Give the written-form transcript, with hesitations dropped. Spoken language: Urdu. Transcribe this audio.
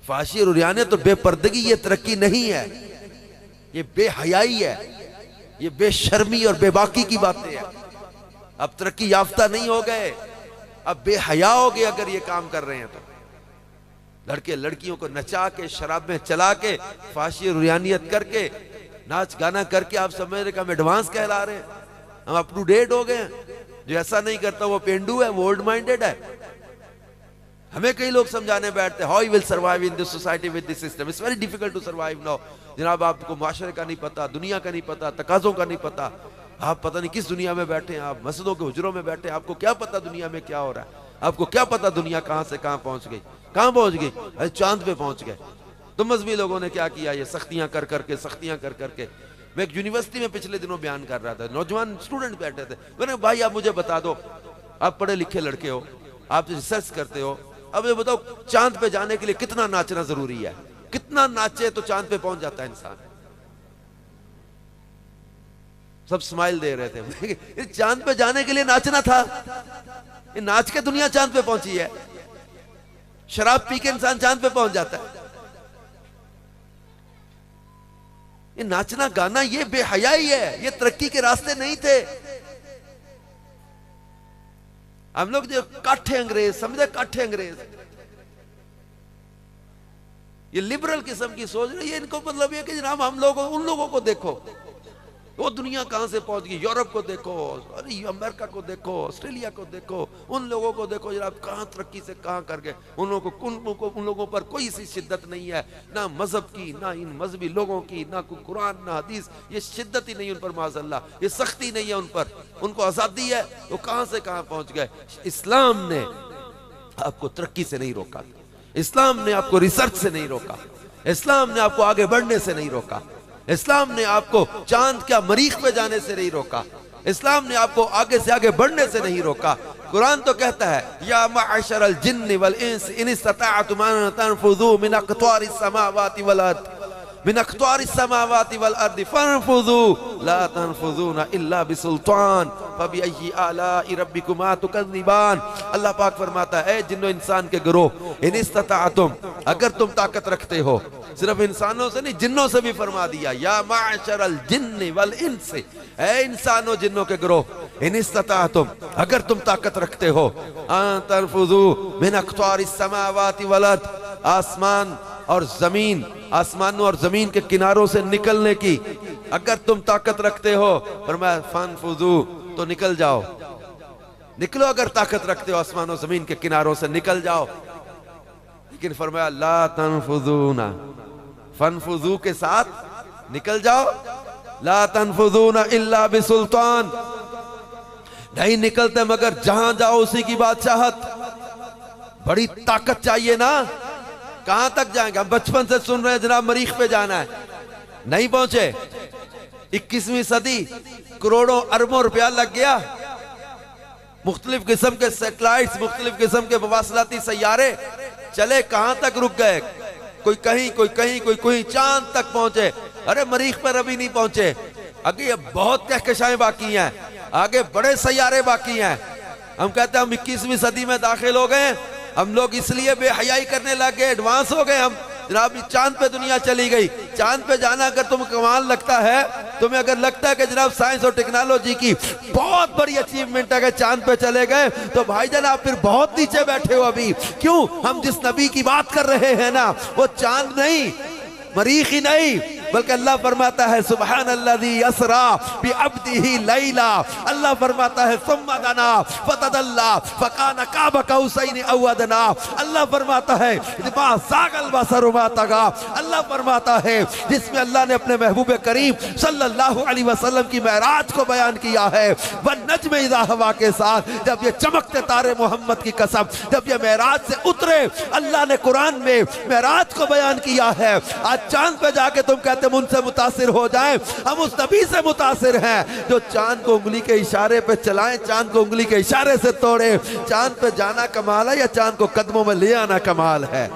فحاشی اور عریانیت اور بے پردگی یہ ترقی نہیں ہے، یہ بے حیائی ہے، یہ بے شرمی اور بے باکی کی باتیں ہیں۔ اب ترقی یافتہ نہیں ہو گئے، اب بے حیا ہو گئے اگر یہ کام کر رہے ہیں تو۔ لڑکے لڑکیوں کو نچا کے، شراب میں چلا کے، فحاشی اور عریانیت کر کے، ناچ گانا کر کے آپ سمجھ رہے کہ ہم ایڈوانس کہلا رہے ہیں، ہم اپ ٹو ڈیٹ ہو گئے ہیں۔ جو ایسا نہیں کرتا وہ پینڈو ہے، وہ اولڈ مائنڈڈ ہے۔ ہمیں کئی لوگ سمجھانے بیٹھتے ہیں how you will survive in this society with this system, it's very difficult to survive now۔ جناب آپ کو معاشرے کا نہیں پتا، دنیا کا نہیں پتا، تقاضوں کا نہیں پتا، آپ پتہ نہیں کس دنیا میں بیٹھے ہیں، آپ مسجدوں کے حجروں میں بیٹھے ہیں، آپ کو کیا پتا دنیا میں کیا ہو رہا ہے، آپ کو کیا پتا دنیا کہاں سے کہاں پہنچ گئی، کہاں پہنچ گئی، ارے چاند پہ پہنچ گئے۔ تو مذہبی لوگوں نے کیا کیا، یہ سختیاں کر کر کے، سختیاں کر کر کے۔ میں ایک یونیورسٹی میں پچھلے دنوں بیان کر رہا تھا، نوجوان اسٹوڈنٹ بیٹھے تھے، میں نے بھائی آپ مجھے بتا دو، آپ پڑھے لکھے لڑکے ہو، آپ ریسرچ کرتے ہو، اب یہ بتاؤ چاند پہ جانے کے لیے کتنا ناچنا ضروری ہے، کتنا ناچے تو چاند پہ پہنچ جاتا ہے انسان۔ سب سمائل دے رہے تھے، چاند پہ جانے کے لیے ناچنا تھا، یہ ناچ کے دنیا چاند پہ پہنچی ہے، شراب پی کے انسان چاند پہ پہنچ جاتا ہے۔ یہ ناچنا گانا یہ بے حیائی ہے، یہ ترقی کے راستے نہیں تھے۔ ہم لوگ جو کاٹھے انگریز سمجھے، کاٹھے انگریز، یہ لبرل قسم کی سوچ رہی ہے، ان کو مطلب یہ کہ جناب ہم لوگ ان لوگوں کو دیکھو، وہ دنیا کہاں سے پہنچ گئی، یورپ کو دیکھو، امریکہ کو دیکھو، آسٹریلیا کو دیکھو، ان لوگوں کو دیکھو جناب کہاں ترقی سے کہاں کر گئے۔ ان لوگوں پر کوئی سی شدت نہیں ہے، نہ مذہب کی، نہ ان مذہبی لوگوں کی، نہ کوئی قرآن نہ حدیث، یہ شدت ہی نہیں ان پر معاذ اللہ، یہ سختی نہیں ہے ان پر، ان کو آزادی ہے، وہ کہاں سے کہاں پہنچ گئے۔ اسلام نے آپ کو ترقی سے نہیں روکا، اسلام نے آپ کو ریسرچ سے نہیں روکا، اسلام نے آپ کو آگے بڑھنے سے نہیں روکا، اسلام نے آپ کو چاند کیا مریخ پہ جانے سے نہیں روکا، اسلام نے آپ کو آگے سے آگے بڑھنے سے نہیں روکا۔ قرآن تو کہتا ہے یا معشر الجن والانس ان استطعتم ان تنفذوا من اقطار السماوات والارض من اقطار السماوات والارض فانفذوا لا تنفذون الا بسلطان فبأي آلاء ربكما تكذبان۔ اللہ پاک فرماتا ہے اے جن و انسان کے گروہ، ان استطعتم، اگر تم طاقت رکھتے ہو، صرف انسانوں سے نہیں جنوں سے بھی فرما دیا، یا معشر الجن والانس، اے انسانوں جنوں کے گروہ، ان استطعتم، اگر تم طاقت رکھتے ہو، ان تنفذوا من اقطار السماوات والارض، آسمان اور زمین، آسمانوں اور زمین کے کناروں سے نکلنے کی اگر تم طاقت رکھتے ہو، فرمایا فانفذوا، تو نکل جاؤ، نکلو، اگر طاقت رکھتے ہو آسمانوں زمین کے کناروں سے نکل جاؤ۔ لیکن فرمایا لا تنفذون، فانفذوا کے ساتھ نکل جاؤ، لا تنفذون الا بسلطان، نہیں نکلتے مگر جہاں جاؤ اسی کی بادشاہت۔ بڑی طاقت چاہیے نا، کہاں تک جائیں گے؟ ہم بچپن سے سن رہے ہیں جناب مریخ پہ جانا ہے، نہیں پہنچے۔ 21ویں صدی، کروڑوں اربوں روپیہ لگ گیا، مختلف قسم کے سیٹلائٹس، مختلف قسم کے مواصلاتی سیارے چلے، کہاں تک رک گئے؟ کوئی کہیں، کوئی کہیں، کوئی کہیں، چاند تک پہنچے، ارے مریخ پر ابھی نہیں پہنچے، آگے یہ بہت کہکشائیں باقی ہیں، آگے بڑے سیارے باقی ہیں۔ ہم کہتے ہیں ہم 21ویں صدی میں داخل ہو گئے، ہم لوگ اس لیے بے حیائی کرنے لگ گئے، ایڈوانس ہو گئے ہم، جناب چاند پہ دنیا چلی گئی۔ چاند پہ جانا اگر تم کمال لگتا ہے، تمہیں اگر لگتا ہے کہ جناب سائنس اور ٹیکنالوجی کی بہت بڑی اچیومنٹ ہے کہ چاند پہ چلے گئے، تو بھائی جان آپ پھر بہت نیچے بیٹھے ہو ابھی۔ کیوں؟ ہم جس نبی کی بات کر رہے ہیں نا، وہ چاند نہیں، مریخ ہی نہیں، بلکہ اللہ فرماتا ہے سبحان الذی اسریٰ بعبدہ لیلا، اللہ فرماتا ہے ثم دنا فتدلی فکان قاب قوسین او ادنی، اللہ فرماتا ہے ما زاغ البصر وما طغی، اللہ فرماتا ہے جس میں اللہ نے اپنے محبوب کریم صلی اللہ علیہ وسلم کی معراج کو بیان کیا ہے، والنجم اذا ہوا کے ساتھ، جب یہ چمکتے تارے محمد کی قسم، جب یہ معراج سے اترے، اللہ نے قرآن میں معراج کو بیان کیا ہے۔ آج چاند پہ جا کے تم کہتے ہم ان سے متاثر ہو جائیں، ہم اس نبی سے متاثر ہیں جو چاند کو انگلی کے اشارے پہ چلائیں، چاند کو انگلی کے اشارے سے توڑے۔ چاند پہ جانا کمال ہے یا چاند کو قدموں میں لے آنا کمال ہے؟